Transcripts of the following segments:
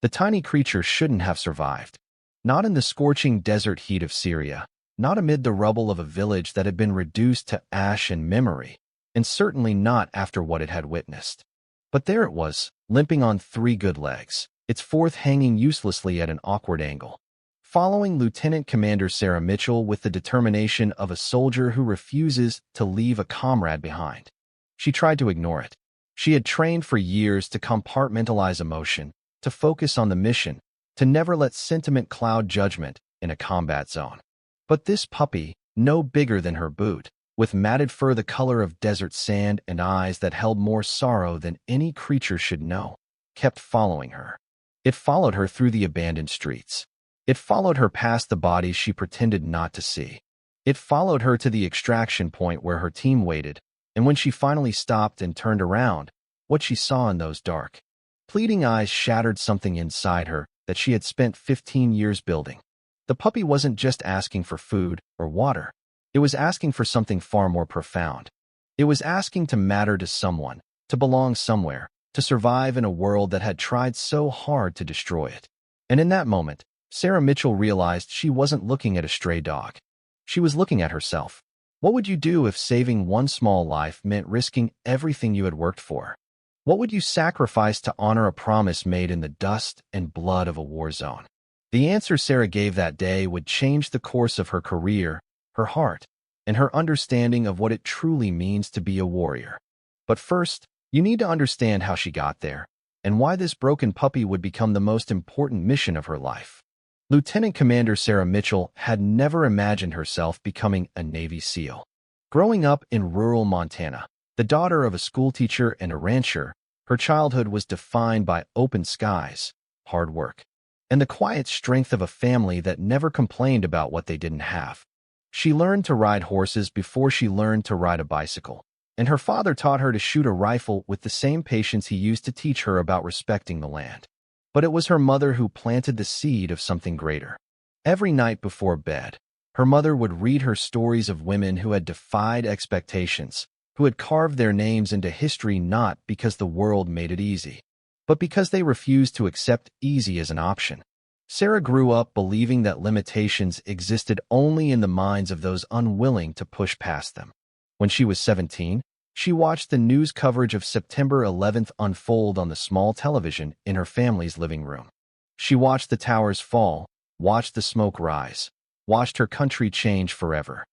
The tiny creature shouldn't have survived. Not in the scorching desert heat of Syria, not amid the rubble of a village that had been reduced to ash and memory, and certainly not after what it had witnessed. But there it was, limping on three good legs, its fourth hanging uselessly at an awkward angle. Following Lieutenant Commander Sarah Mitchell with the determination of a soldier who refuses to leave a comrade behind. She tried to ignore it. She had trained for years to compartmentalize emotion, to focus on the mission, to never let sentiment cloud judgment in a combat zone. But this puppy, no bigger than her boot, with matted fur the color of desert sand and eyes that held more sorrow than any creature should know, kept following her. It followed her through the abandoned streets. It followed her past the bodies she pretended not to see. It followed her to the extraction point where her team waited, and when she finally stopped and turned around, what she saw in those dark, pleading eyes shattered something inside her that she had spent 15 years building. The puppy wasn't just asking for food or water. It was asking for something far more profound. It was asking to matter to someone, to belong somewhere, to survive in a world that had tried so hard to destroy it. And in that moment, Sarah Mitchell realized she wasn't looking at a stray dog. She was looking at herself. What would you do if saving one small life meant risking everything you had worked for? What would you sacrifice to honor a promise made in the dust and blood of a war zone? The answer Sarah gave that day would change the course of her career, her heart, and her understanding of what it truly means to be a warrior. But first, you need to understand how she got there, and why this broken puppy would become the most important mission of her life. Lieutenant Commander Sarah Mitchell had never imagined herself becoming a Navy SEAL. Growing up in rural Montana, the daughter of a schoolteacher and a rancher, her childhood was defined by open skies, hard work, and the quiet strength of a family that never complained about what they didn't have. She learned to ride horses before she learned to ride a bicycle, and her father taught her to shoot a rifle with the same patience he used to teach her about respecting the land. But it was her mother who planted the seed of something greater. Every night before bed, her mother would read her stories of women who had defied expectations, who had carved their names into history not because the world made it easy, but because they refused to accept easy as an option. Sarah grew up believing that limitations existed only in the minds of those unwilling to push past them. When she was 17, she watched the news coverage of September 11th unfold on the small television in her family's living room. She watched the towers fall, watched the smoke rise, watched her country change forever.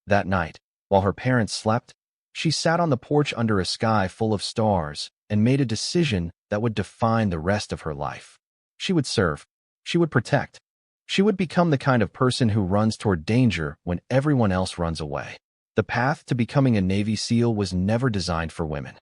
That night, while her parents slept, she sat on the porch under a sky full of stars and made a decision that would define the rest of her life. She would serve. She would protect. She would become the kind of person who runs toward danger when everyone else runs away. The path to becoming a Navy SEAL was never designed for women.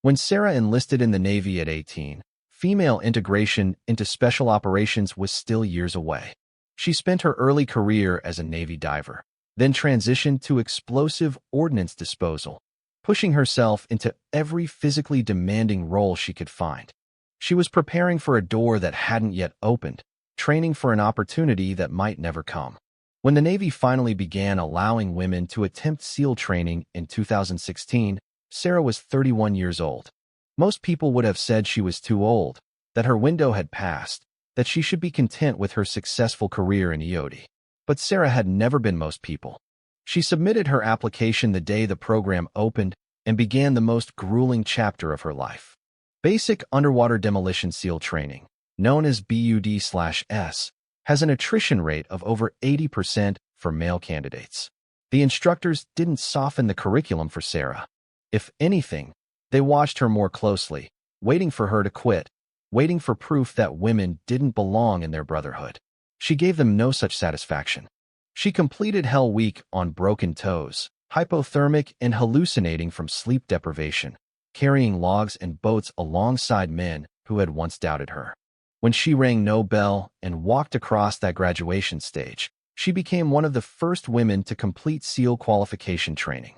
When Sarah enlisted in the Navy at 18, female integration into special operations was still years away. She spent her early career as a Navy diver, then transitioned to explosive ordnance disposal, pushing herself into every physically demanding role she could find. She was preparing for a door that hadn't yet opened, training for an opportunity that might never come. When the Navy finally began allowing women to attempt SEAL training in 2016, Sarah was 31 years old. Most people would have said she was too old, that her window had passed, that she should be content with her successful career in EOD. But Sarah had never been most people. She submitted her application the day the program opened and began the most grueling chapter of her life. Basic Underwater Demolition SEAL Training, known as BUD/S, has an attrition rate of over 80% for male candidates. The instructors didn't soften the curriculum for Sarah. If anything, they watched her more closely, waiting for her to quit, waiting for proof that women didn't belong in their brotherhood. She gave them no such satisfaction. She completed Hell Week on broken toes, hypothermic and hallucinating from sleep deprivation, carrying logs and boats alongside men who had once doubted her. When she rang no bell and walked across that graduation stage, she became one of the first women to complete SEAL qualification training.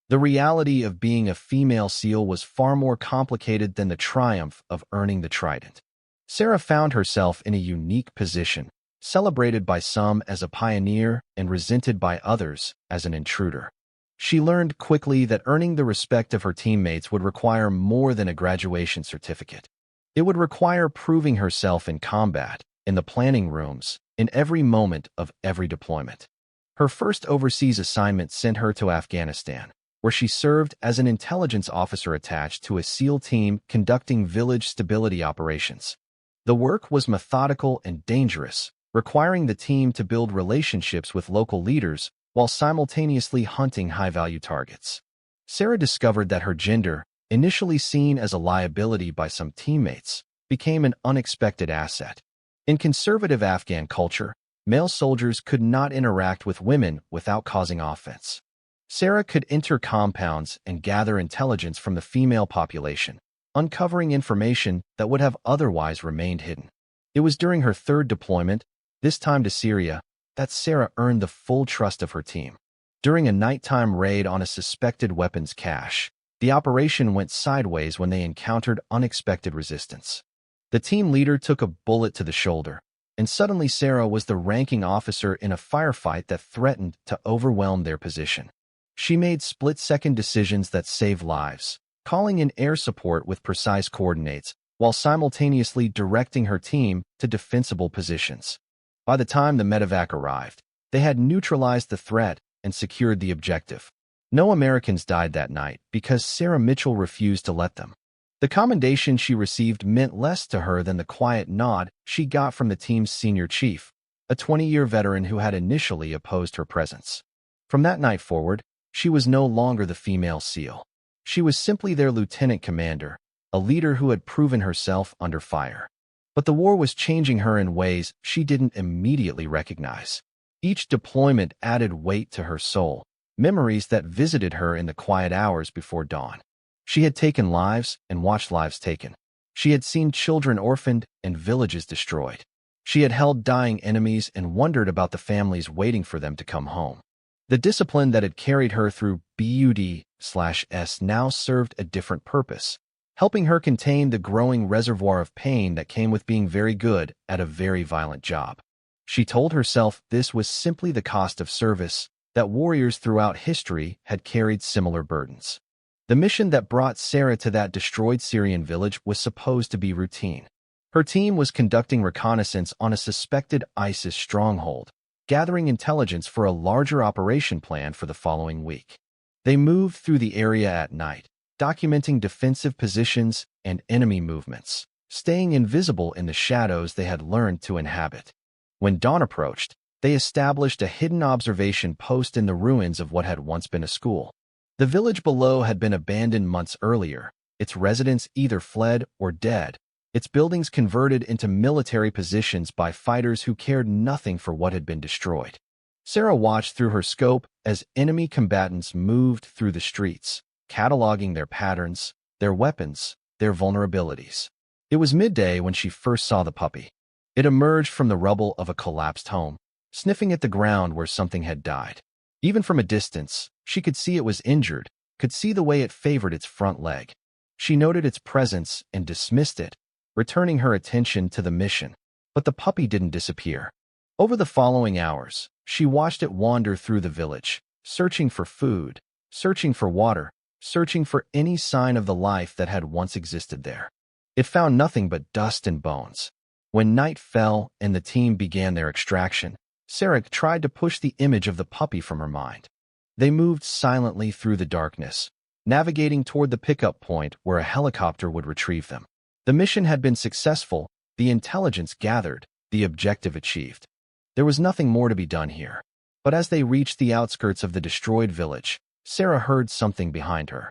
The reality of being a female SEAL was far more complicated than the triumph of earning the trident. Sarah found herself in a unique position, celebrated by some as a pioneer and resented by others as an intruder. She learned quickly that earning the respect of her teammates would require more than a graduation certificate. It would require proving herself in combat, in the planning rooms, in every moment of every deployment. Her first overseas assignment sent her to Afghanistan, where she served as an intelligence officer attached to a SEAL team conducting village stability operations. The work was methodical and dangerous, requiring the team to build relationships with local leaders while simultaneously hunting high-value targets. Sarah discovered that her gender, initially seen as a liability by some teammates, became an unexpected asset. In conservative Afghan culture, male soldiers could not interact with women without causing offense. Sarah could enter compounds and gather intelligence from the female population, uncovering information that would have otherwise remained hidden. It was during her third deployment, this time to Syria, that Sarah earned the full trust of her team. During a nighttime raid on a suspected weapons cache, the operation went sideways when they encountered unexpected resistance. The team leader took a bullet to the shoulder, and suddenly Sarah was the ranking officer in a firefight that threatened to overwhelm their position. She made split-second decisions that saved lives, calling in air support with precise coordinates, while simultaneously directing her team to defensible positions. By the time the medevac arrived, they had neutralized the threat and secured the objective. No Americans died that night because Sarah Mitchell refused to let them. The commendation she received meant less to her than the quiet nod she got from the team's senior chief, a 20-year veteran who had initially opposed her presence. From that night forward, she was no longer the female SEAL. She was simply their lieutenant commander, a leader who had proven herself under fire. But the war was changing her in ways she didn't immediately recognize. Each deployment added weight to her soul, memories that visited her in the quiet hours before dawn. She had taken lives and watched lives taken. She had seen children orphaned and villages destroyed. She had held dying enemies and wondered about the families waiting for them to come home. The discipline that had carried her through BUD/S now served a different purpose, helping her contain the growing reservoir of pain that came with being very good at a very violent job. She told herself this was simply the cost of service, that warriors throughout history had carried similar burdens. The mission that brought Sarah to that destroyed Syrian village was supposed to be routine. Her team was conducting reconnaissance on a suspected ISIS stronghold, gathering intelligence for a larger operation plan for the following week. They moved through the area at night, documenting defensive positions and enemy movements, staying invisible in the shadows they had learned to inhabit. When dawn approached, they established a hidden observation post in the ruins of what had once been a school. The village below had been abandoned months earlier, its residents either fled or dead, its buildings converted into military positions by fighters who cared nothing for what had been destroyed. Sarah watched through her scope as enemy combatants moved through the streets, cataloging their patterns, their weapons, their vulnerabilities. It was midday when she first saw the puppy. It emerged from the rubble of a collapsed home, sniffing at the ground where something had died. Even from a distance, she could see it was injured, could see the way it favored its front leg. She noted its presence and dismissed it, returning her attention to the mission. But the puppy didn't disappear. Over the following hours, she watched it wander through the village, searching for food, searching for water, searching for any sign of the life that had once existed there. It found nothing but dust and bones. When night fell and the team began their extraction, Sarah tried to push the image of the puppy from her mind. They moved silently through the darkness, navigating toward the pickup point where a helicopter would retrieve them. The mission had been successful, the intelligence gathered, the objective achieved. There was nothing more to be done here. But as they reached the outskirts of the destroyed village, Sarah heard something behind her.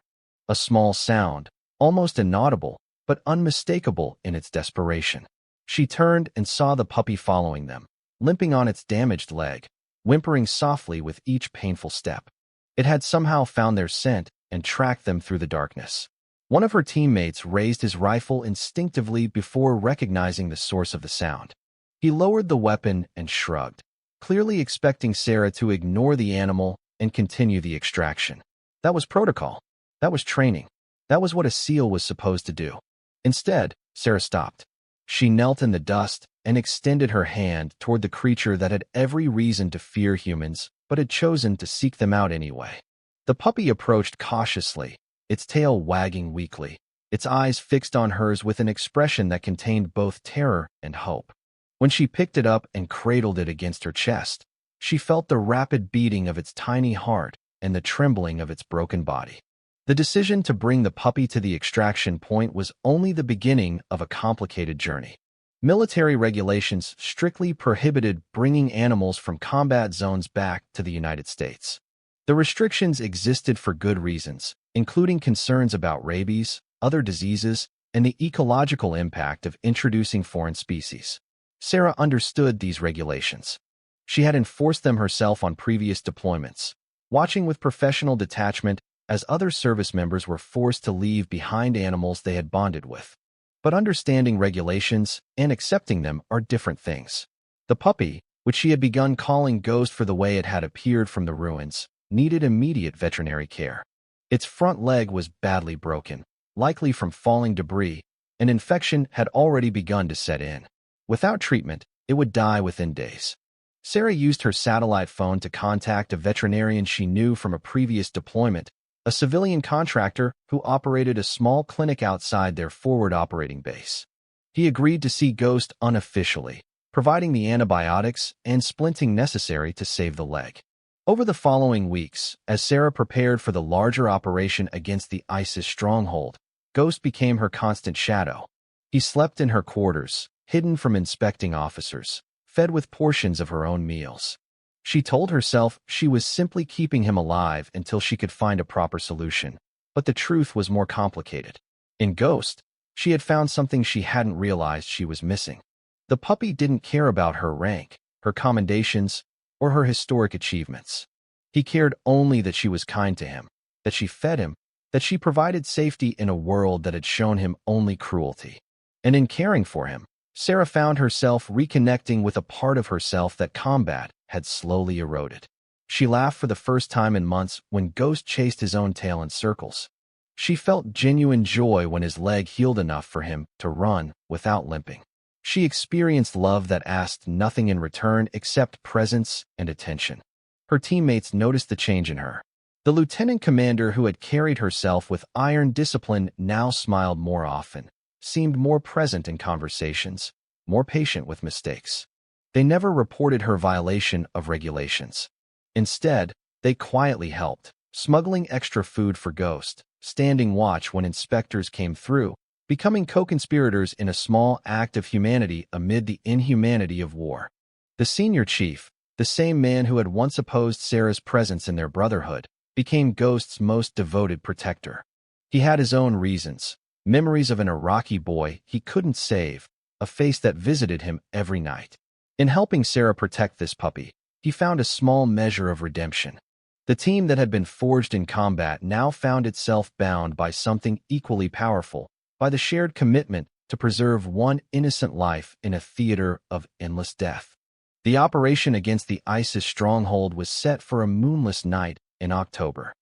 A small sound, almost inaudible, but unmistakable in its desperation. She turned and saw the puppy following them, limping on its damaged leg, whimpering softly with each painful step. It had somehow found their scent and tracked them through the darkness. One of her teammates raised his rifle instinctively before recognizing the source of the sound. He lowered the weapon and shrugged, clearly expecting Sarah to ignore the animal and continue the extraction. That was protocol. That was training. That was what a SEAL was supposed to do. Instead, Sarah stopped. She knelt in the dust and extended her hand toward the creature that had every reason to fear humans, but had chosen to seek them out anyway. The puppy approached cautiously, its tail wagging weakly. its eyes fixed on hers with an expression that contained both terror and hope. When she picked it up and cradled it against her chest, she felt the rapid beating of its tiny heart and the trembling of its broken body. The decision to bring the puppy to the extraction point was only the beginning of a complicated journey. Military regulations strictly prohibited bringing animals from combat zones back to the United States. The restrictions existed for good reasons, including concerns about rabies, other diseases, and the ecological impact of introducing foreign species. Sarah understood these regulations. She had enforced them herself on previous deployments, watching with professional detachment as other service members were forced to leave behind animals they had bonded with. But understanding regulations and accepting them are different things. The puppy, which she had begun calling Ghost for the way it had appeared from the ruins, needed immediate veterinary care. Its front leg was badly broken, likely from falling debris. An infection had already begun to set in. Without treatment, it would die within days. Sarah used her satellite phone to contact a veterinarian she knew from a previous deployment, a civilian contractor who operated a small clinic outside their forward operating base. He agreed to see Ghost unofficially, providing the antibiotics and splinting necessary to save the leg. Over the following weeks, as Sarah prepared for the larger operation against the ISIS stronghold, Ghost became her constant shadow. He slept in her quarters, hidden from inspecting officers, fed with portions of her own meals. She told herself she was simply keeping him alive until she could find a proper solution, but the truth was more complicated. In Ghost, she had found something she hadn't realized she was missing. The puppy didn't care about her rank, her commendations, or her historic achievements. He cared only that she was kind to him, that she fed him, that she provided safety in a world that had shown him only cruelty. And in caring for him, Sarah found herself reconnecting with a part of herself that combat had slowly eroded. She laughed for the first time in months when Ghost chased his own tail in circles. She felt genuine joy when his leg healed enough for him to run without limping. She experienced love that asked nothing in return except presence and attention. Her teammates noticed the change in her. The lieutenant commander who had carried herself with iron discipline now smiled more often, seemed more present in conversations, more patient with mistakes. They never reported her violation of regulations. Instead, they quietly helped, smuggling extra food for Ghost, standing watch when inspectors came through, becoming co-conspirators in a small act of humanity amid the inhumanity of war. The senior chief, the same man who had once opposed Sarah's presence in their brotherhood, became Ghost's most devoted protector. He had his own reasons, memories of an Iraqi boy he couldn't save, a face that visited him every night. In helping Sarah protect this puppy, he found a small measure of redemption. The team that had been forged in combat now found itself bound by something equally powerful, by the shared commitment to preserve one innocent life in a theater of endless death. The operation against the ISIS stronghold was set for a moonless night in October.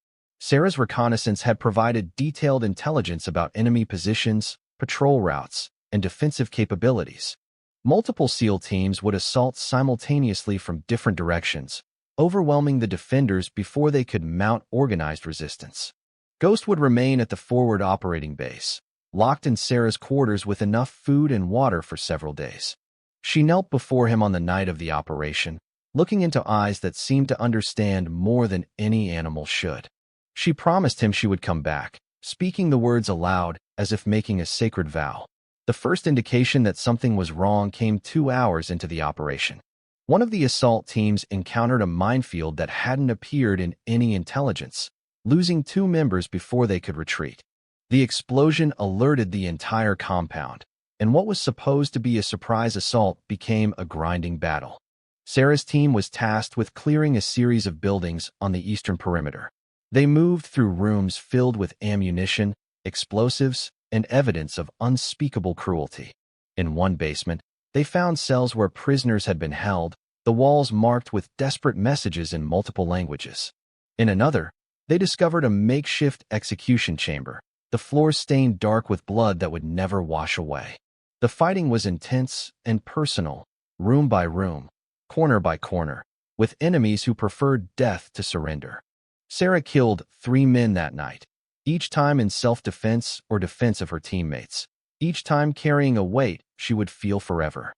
Sarah's reconnaissance had provided detailed intelligence about enemy positions, patrol routes, and defensive capabilities. Multiple SEAL teams would assault simultaneously from different directions, overwhelming the defenders before they could mount organized resistance. Ghost would remain at the forward operating base, locked in Sarah's quarters with enough food and water for several days. She knelt before him on the night of the operation, looking into eyes that seemed to understand more than any animal should. She promised him she would come back, speaking the words aloud as if making a sacred vow. The first indication that something was wrong came 2 hours into the operation. One of the assault teams encountered a minefield that hadn't appeared in any intelligence, losing 2 members before they could retreat. The explosion alerted the entire compound, and what was supposed to be a surprise assault became a grinding battle. Sarah's team was tasked with clearing a series of buildings on the eastern perimeter. They moved through rooms filled with ammunition, explosives, and evidence of unspeakable cruelty. In one basement, they found cells where prisoners had been held, the walls marked with desperate messages in multiple languages. In another, they discovered a makeshift execution chamber, the floor stained dark with blood that would never wash away. The fighting was intense and personal, room by room, corner by corner, with enemies who preferred death to surrender. Sarah killed 3 men that night, each time in self-defense or defense of her teammates, each time carrying a weight she would feel forever.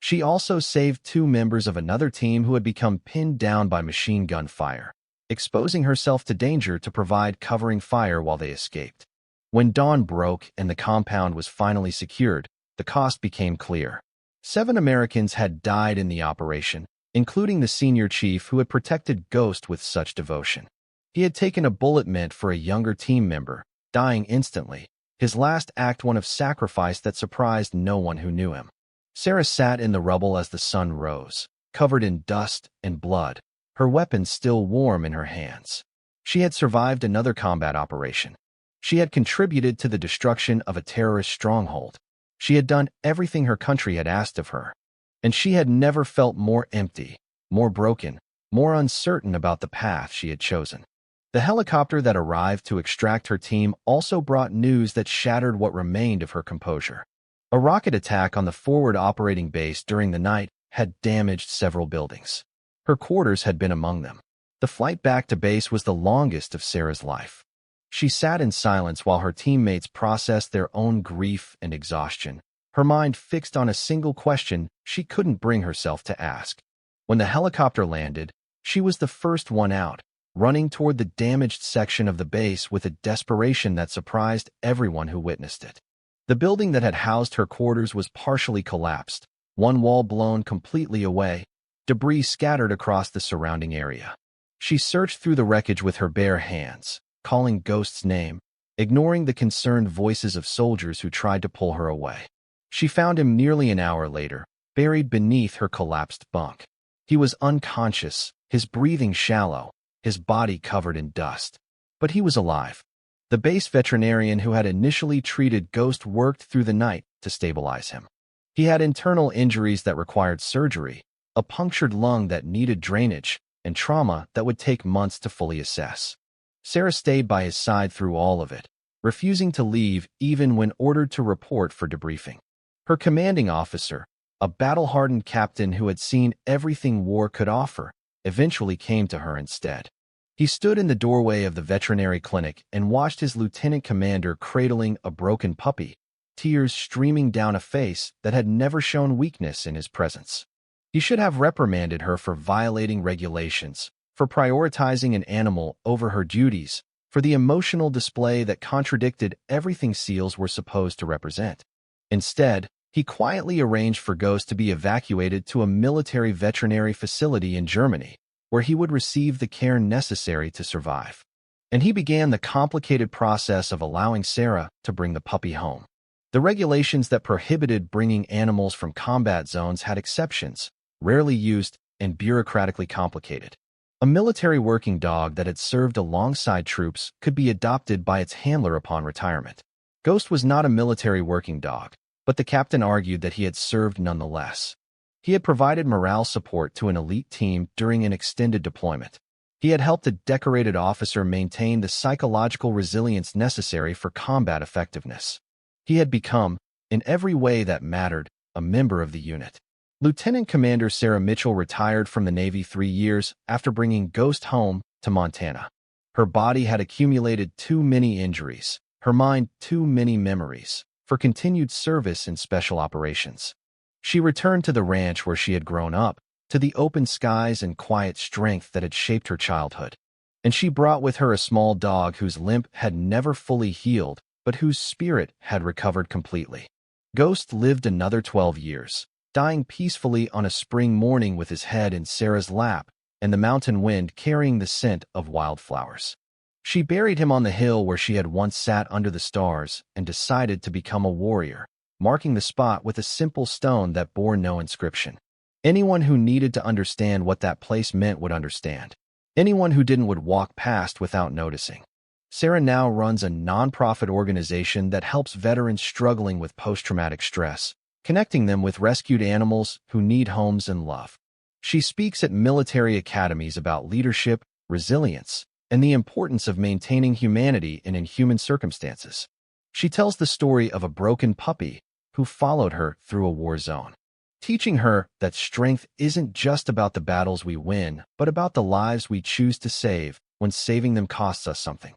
She also saved 2 members of another team who had become pinned down by machine gun fire, exposing herself to danger to provide covering fire while they escaped. When dawn broke and the compound was finally secured, the cost became clear. 7 Americans had died in the operation, including the senior chief who had protected Ghost with such devotion. He had taken a bullet meant for a younger team member, dying instantly, his last act one of sacrifice that surprised no one who knew him. Sarah sat in the rubble as the sun rose, covered in dust and blood, her weapon still warm in her hands. She had survived another combat operation. She had contributed to the destruction of a terrorist stronghold. She had done everything her country had asked of her. And she had never felt more empty, more broken, more uncertain about the path she had chosen. The helicopter that arrived to extract her team also brought news that shattered what remained of her composure. A rocket attack on the forward operating base during the night had damaged several buildings. Her quarters had been among them. The flight back to base was the longest of Sarah's life. She sat in silence while her teammates processed their own grief and exhaustion, her mind fixed on a single question she couldn't bring herself to ask. When the helicopter landed, she was the first one out, running toward the damaged section of the base with a desperation that surprised everyone who witnessed it. The building that had housed her quarters was partially collapsed, one wall blown completely away, debris scattered across the surrounding area. She searched through the wreckage with her bare hands, calling Ghost's name, ignoring the concerned voices of soldiers who tried to pull her away. She found him nearly an hour later, buried beneath her collapsed bunk. He was unconscious, his breathing shallow, his body covered in dust. But he was alive. The base veterinarian who had initially treated Ghost worked through the night to stabilize him. He had internal injuries that required surgery, a punctured lung that needed drainage, and trauma that would take months to fully assess. Sarah stayed by his side through all of it, refusing to leave even when ordered to report for debriefing. Her commanding officer, a battle-hardened captain who had seen everything war could offer, eventually came to her instead. He stood in the doorway of the veterinary clinic and watched his lieutenant commander cradling a broken puppy, tears streaming down a face that had never shown weakness in his presence. He should have reprimanded her for violating regulations, for prioritizing an animal over her duties, for the emotional display that contradicted everything SEALs were supposed to represent. Instead, he quietly arranged for Ghost to be evacuated to a military veterinary facility in Germany, where he would receive the care necessary to survive. And he began the complicated process of allowing Sarah to bring the puppy home. The regulations that prohibited bringing animals from combat zones had exceptions, rarely used and bureaucratically complicated. A military working dog that had served alongside troops could be adopted by its handler upon retirement. Ghost was not a military working dog, but the captain argued that he had served nonetheless. He had provided morale support to an elite team during an extended deployment. He had helped a decorated officer maintain the psychological resilience necessary for combat effectiveness. He had become, in every way that mattered, a member of the unit. Lieutenant Commander Sarah Mitchell retired from the Navy 3 years after bringing Ghost home to Montana. Her body had accumulated too many injuries, her mind too many memories, for continued service in special operations. She returned to the ranch where she had grown up, to the open skies and quiet strength that had shaped her childhood. And she brought with her a small dog whose limp had never fully healed, but whose spirit had recovered completely. Ghost lived another 12 years, dying peacefully on a spring morning with his head in Sarah's lap and the mountain wind carrying the scent of wildflowers. She buried him on the hill where she had once sat under the stars and decided to become a warrior, marking the spot with a simple stone that bore no inscription. Anyone who needed to understand what that place meant would understand. Anyone who didn't would walk past without noticing. Sarah now runs a nonprofit organization that helps veterans struggling with post-traumatic stress, connecting them with rescued animals who need homes and love. She speaks at military academies about leadership, resilience, and the importance of maintaining humanity in inhuman circumstances. She tells the story of a broken puppy who followed her through a war zone, teaching her that strength isn't just about the battles we win, but about the lives we choose to save when saving them costs us something.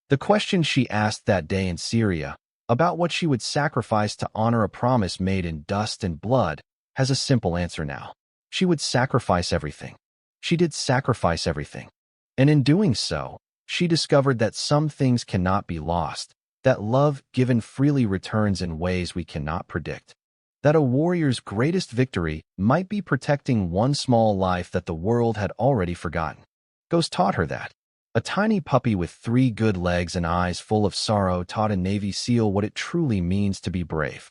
The question she asked that day in Syria, about what she would sacrifice to honor a promise made in dust and blood, has a simple answer now. She would sacrifice everything. She did sacrifice everything. And in doing so, she discovered that some things cannot be lost, that love given freely returns in ways we cannot predict, that a warrior's greatest victory might be protecting one small life that the world had already forgotten. Ghost taught her that. A tiny puppy with 3 good legs and eyes full of sorrow taught a Navy SEAL what it truly means to be brave.